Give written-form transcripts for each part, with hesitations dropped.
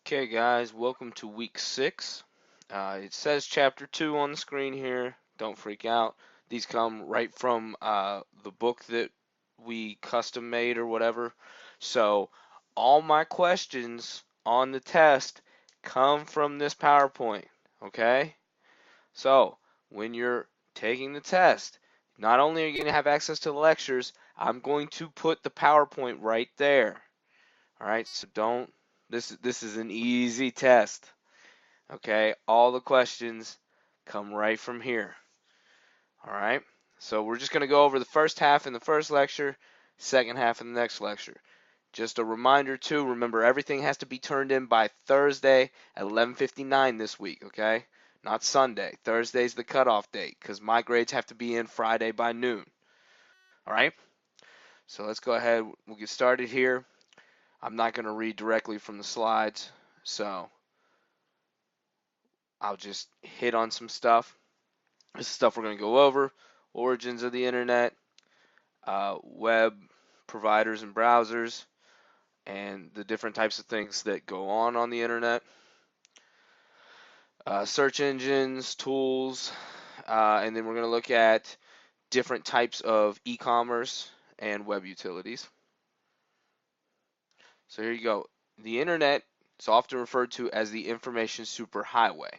Okay, guys, welcome to week 6. It says chapter 2 on the screen here. Don't freak out. These come right from the book that we custom made or whatever. So, all my questions on the test come from this PowerPoint. Okay? So, when you're taking the test, not only are you going to have access to the lectures, I'm going to put the PowerPoint right there. All right, so don't. This is an easy test. Okay, all the questions come right from here. All right, so we're just going to go over the first half in the first lecture, second half in the next lecture. Just a reminder too, remember everything has to be turned in by Thursday at 11:59 this week, okay? Not Sunday. Thursday's the cutoff date because my grades have to be in Friday by noon. All right, so let's go ahead. We'll get started here. I'm not going to read directly from the slides, so I'll just hit on some stuff. This is stuff we're going to go over. Origins of the internet, web providers and browsers, and the different types of things that go on the internet. Search engines, tools, and then we're going to look at different types of e-commerce and web utilities. So here you go. The internet is often referred to as the information superhighway.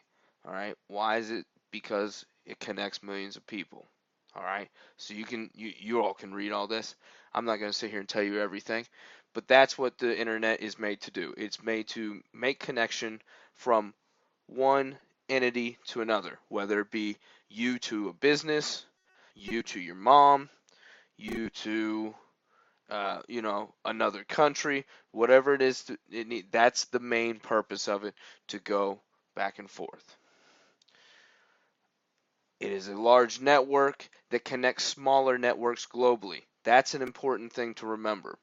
All right. Why is it? Because it connects millions of people. All right. So you all can read all this. I'm not going to sit here and tell you everything, but that's what the internet is made to do. It's made to make connection from one entity to another, whether it be you to a business, you to your mom, you to another country, whatever it is, that's the main purpose of it, to go back and forth. It is a large network that connects smaller networks globally. That's an important thing to remember,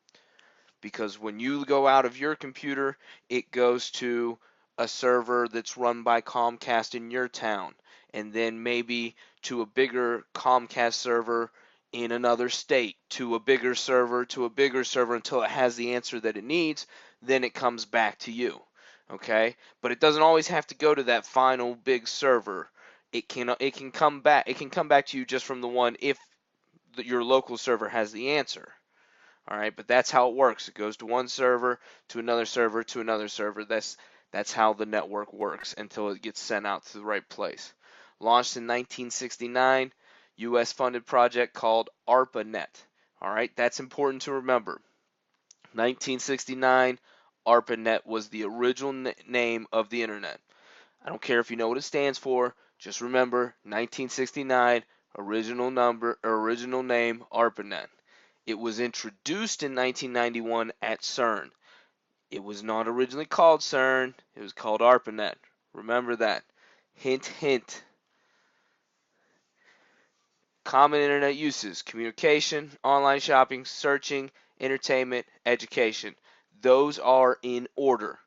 because when you go out of your computer, it goes to a server that's run by Comcast in your town, and then maybe to a bigger Comcast server in another state, to a bigger server, until it has the answer that it needs. Then it comes back to you. Okay? But it doesn't always have to go to that final big server. It can come back to you just from the one, if your local server has the answer. All right, but that's how it works. It goes to one server, to another server, to another server. That's how the network works until it gets sent out to the right place. Launched in 1969, U.S. funded project called ARPANET. All right, that's important to remember. 1969, ARPANET was the original name of the internet. I don't care if you know what it stands for. Just remember 1969, original name, ARPANET. It was introduced in 1991 at CERN. It was not originally called CERN. It was called ARPANET. Remember that. Hint, hint. Common internet uses: communication, online shopping, searching, entertainment, education. Those are in order.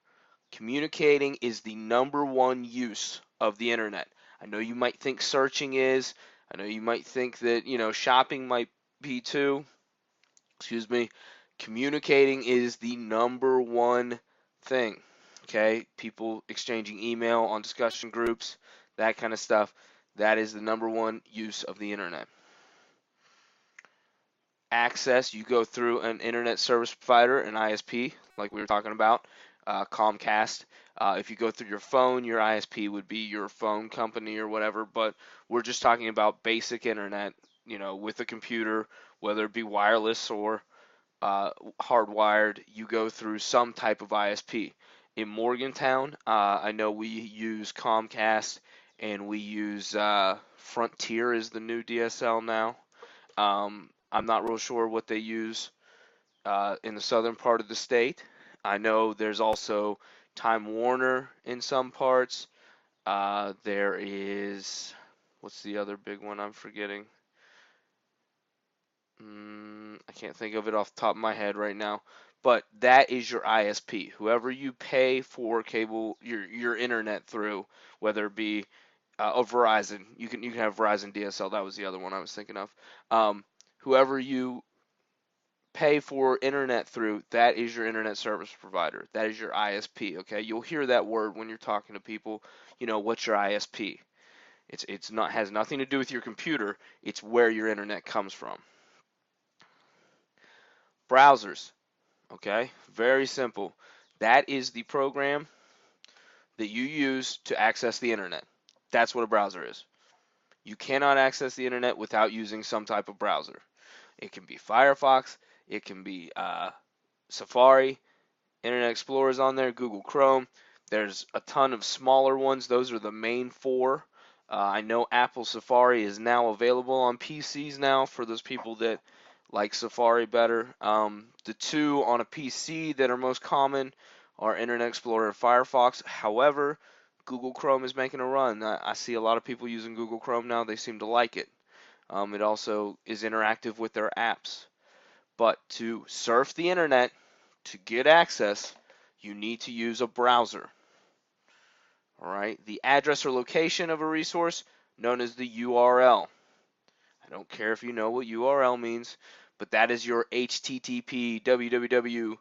Communicating is the #1 use of the internet. I know you might think searching is. I know you might think that, shopping might be too. Excuse me. Communicating is the #1 thing. Okay? People exchanging email on discussion groups, that kind of stuff. That is the #1 use of the internet. Access, you go through an internet service provider, an ISP, like we were talking about, Comcast. If you go through your phone, your ISP would be your phone company or whatever, but we're just talking about basic internet, with a computer, whether it be wireless or hardwired. You go through some type of ISP. In Morgantown, I know we use Comcast, and we use Frontier is the new DSL now. I'm not real sure what they use in the southern part of the state. I know there's also Time Warner in some parts. There is, what's the other big one I'm forgetting? I can't think of it off the top of my head right now. But that is your ISP. Whoever you pay for cable, your internet through, whether it be Verizon, you can have Verizon DSL. That was the other one I was thinking of. Whoever you pay for internet through, that is your internet service provider. That is your ISP, okay? You'll hear that word when you're talking to people. What's your ISP? It's not has nothing to do with your computer. It's where your internet comes from. Browsers, okay? Very simple. That is the program that you use to access the internet. That's what a browser is. You cannot access the internet without using some type of browser. It can be Firefox, it can be Safari, Internet Explorer is on there, Google Chrome. There's a ton of smaller ones. Those are the main four. I know Apple Safari is now available on PCs now for those people that like Safari better. The two on a PC that are most common are Internet Explorer and Firefox. However, Google Chrome is making a run. I see a lot of people using Google Chrome now. They seem to like it. It also is interactive with their apps. But to surf the internet, to get access, you need to use a browser. All right, the address or location of a resource known as the URL. I don't care if you know what URL means, but that is your HTTP www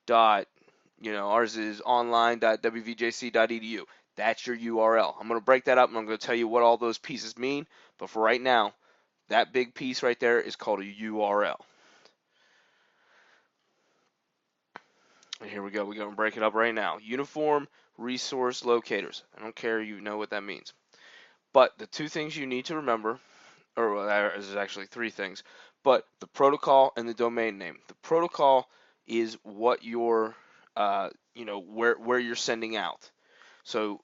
dot, ours is online.wvjc.edu. That's your URL. I'm going to break that up and I'm going to tell you what all those pieces mean, but for right now, that big piece right there is called a URL. And here we go. We're going to break it up right now. Uniform Resource Locators. I don't care you know what that means. But the two things you need to remember, or there's actually three things, but the protocol and the domain name. The protocol is what you're, where you're sending out. So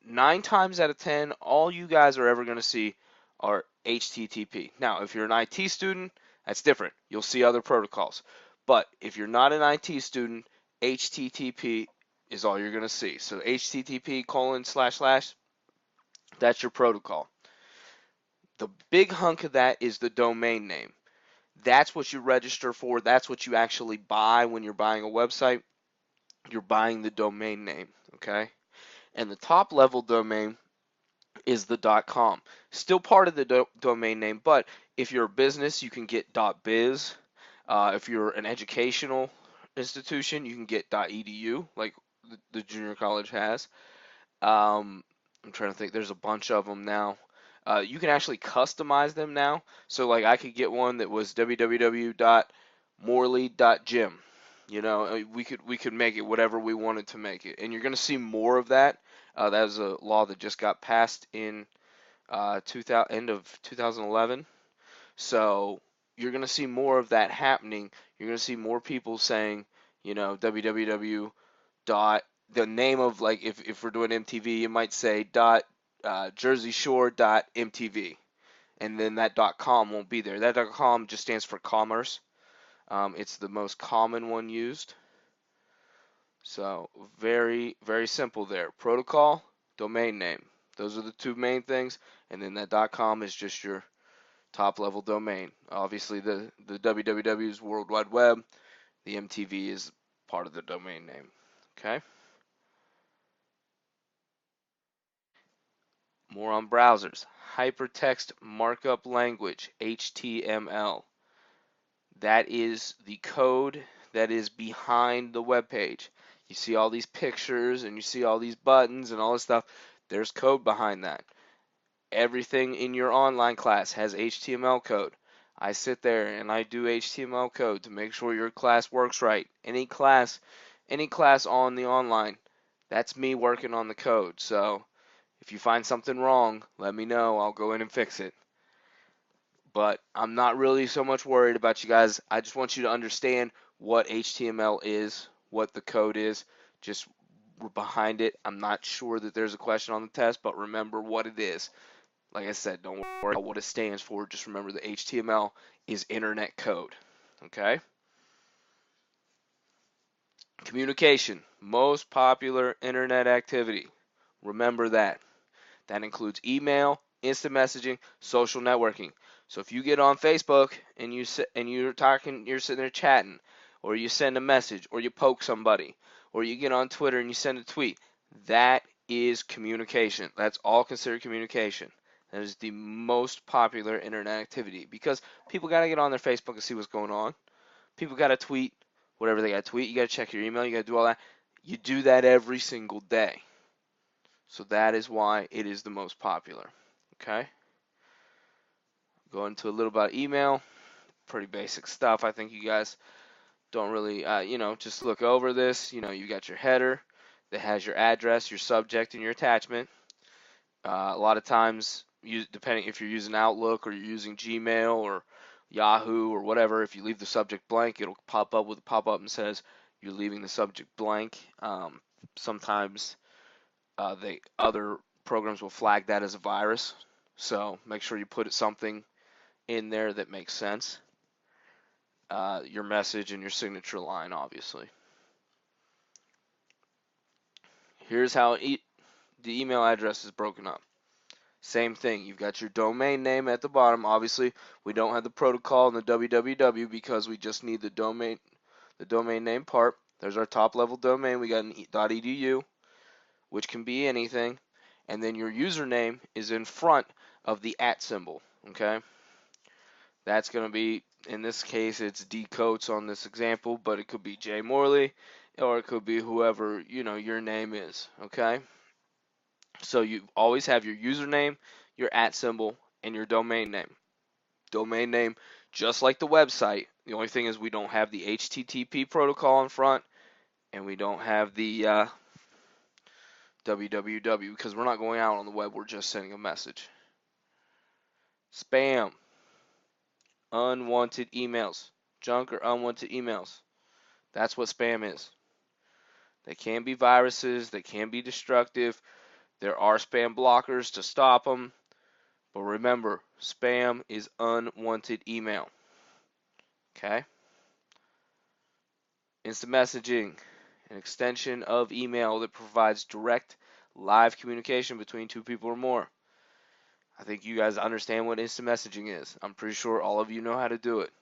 9 times out of 10, all you guys are ever going to see are HTTP. Now, if you're an IT student, that's different. You'll see other protocols. But if you're not an IT student, HTTP is all you're going to see. So HTTP:// that's your protocol. The big hunk of that is the domain name. That's what you register for. That's what you actually buy when you're buying a website. You're buying the domain name, okay? And the top level domain is the .com. Still part of the domain name, but if you're a business, you can get .biz. If you're an educational institution, you can get .edu, like the junior college has. I'm trying to think. There's a bunch of them now. You can actually customize them now. So like I could get one that was www.morley.gym. We could make it whatever we wanted to make it, and you're going to see more of that. That is a law that just got passed in end of 2011. So you're going to see more of that happening. You're going to see more people saying, www dot the name of, like, if we're doing MTV, you might say jerseyshore.mtv, and then that .com won't be there. That .com just stands for commerce. It's the most common one used. So very, very simple there. Protocol, domain name. Those are the two main things. And then that .com is just your top level domain. Obviously the www is World Wide Web. The MTV is part of the domain name. Okay? More on browsers. Hypertext Markup Language, HTML. That is the code that is behind the web page. You see all these pictures and you see all these buttons and all this stuff. There's code behind that. Everything in your online class has HTML code. I sit there and I do HTML code to make sure your class works right. Any class on the online, that's me working on the code. So if you find something wrong, let me know. I'll go in and fix it. But I'm not really so much worried about you guys. I just want you to understand what HTML is, what the code is, just behind it. I'm not sure that there's a question on the test, but remember what it is. Like I said, don't worry about what it stands for. Just remember the HTML is internet code. Okay? Communication, most popular internet activity. Remember that. That includes email, instant messaging, social networking. So if you get on Facebook and you're sitting there chatting, or you send a message, or you poke somebody, or you get on Twitter and you send a tweet, that is communication. That's all considered communication. That is the most popular internet activity because people got to get on their Facebook and see what's going on. People got to tweet whatever they got to tweet. You got to check your email. You got to do all that. You do that every single day. So that is why it is the most popular. Okay? Go into a little about email. Pretty basic stuff. I think you guys don't really, just look over this. You got your header that has your address, your subject, and your attachment. A lot of times, depending if you're using Outlook or you're using Gmail or Yahoo or whatever, if you leave the subject blank, it'll pop up with a pop-up and says you're leaving the subject blank. Sometimes the other programs will flag that as a virus, so make sure you put something in there that makes sense. Your message and your signature line, obviously. Here's how the email address is broken up. Same thing. You've got your domain name at the bottom. Obviously, we don't have the protocol and the www because we just need the domain name part. There's our top level domain. We got an .edu, which can be anything, and then your username is in front of the @ symbol. Okay, that's going to be, in this case, it's D Coates on this example, but it could be Jay Morley, or it could be whoever your name is. Okay. So you always have your username, your @ symbol, and your domain name. Domain name, just like the website. The only thing is we don't have the HTTP protocol in front, and we don't have the www because we're not going out on the web. We're just sending a message. Spam, unwanted emails, junk or unwanted emails. That's what spam is. They can be viruses. They can be destructive. There are spam blockers to stop them. But remember, spam is unwanted email. Okay? Instant messaging, an extension of email that provides direct live communication between two people or more. I think you guys understand what instant messaging is. I'm pretty sure all of you know how to do it.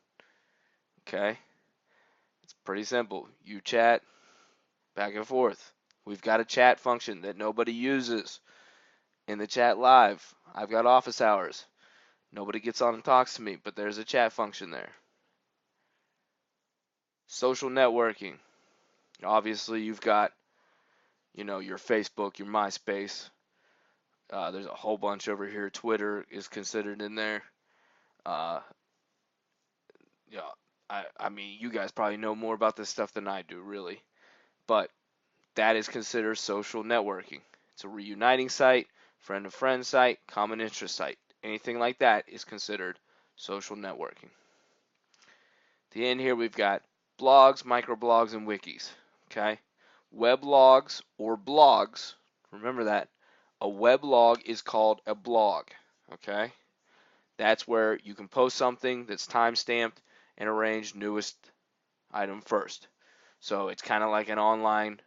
Okay? It's pretty simple. You chat back and forth. We've got a chat function that nobody uses in the chat live. I've got office hours. Nobody gets on and talks to me, but there's a chat function there. Social networking. Obviously, you've got, your Facebook, your MySpace. There's a whole bunch over here. Twitter is considered in there. Yeah, I mean, you guys probably know more about this stuff than I do, really. But that is considered social networking. It's a reuniting site, friend-to-friend site, common interest site. Anything like that is considered social networking. At the end here, we've got blogs, microblogs, and wikis. Okay? Weblogs or blogs, remember that. A weblog is called a blog. Okay? That's where you can post something that's time-stamped and arranged newest item first. So it's kind of like an online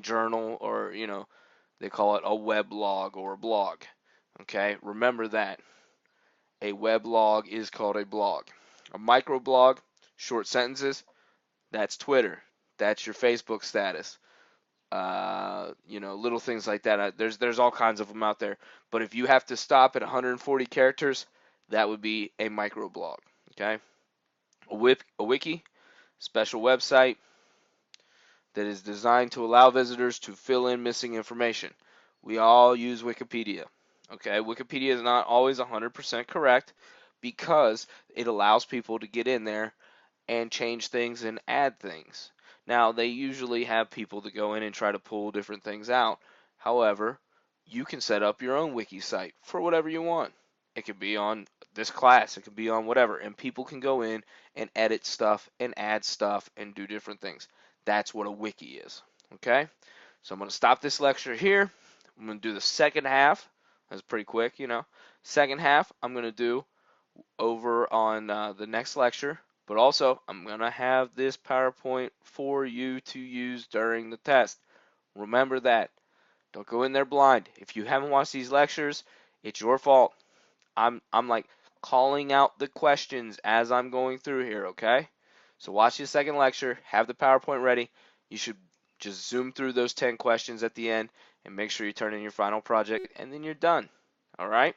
journal, or they call it a weblog or a blog. Okay? Remember that. A weblog is called a blog. A microblog, short sentences, that's Twitter. That's your Facebook status. Little things like that. There's all kinds of them out there. But if you have to stop at 140 characters, that would be a microblog. Okay? A wiki, special website that is designed to allow visitors to fill in missing information. We all use Wikipedia. Okay? Wikipedia is not always 100% correct because it allows people to get in there and change things and add things. Now, they usually have people that go in and try to pull different things out. However, you can set up your own wiki site for whatever you want. It could be on this class, it could be on whatever, and people can go in and edit stuff and add stuff and do different things. That's what a wiki is. Okay? So I'm going to stop this lecture here. I'm going to do the second half. That's pretty quick, Second half, I'm going to do over on the next lecture. But also, I'm going to have this PowerPoint for you to use during the test. Remember that. Don't go in there blind. If you haven't watched these lectures, it's your fault. I'm like calling out the questions as I'm going through here, okay? So watch the second lecture, have the PowerPoint ready. You should just zoom through those 10 questions at the end and make sure you turn in your final project, and then you're done. All right?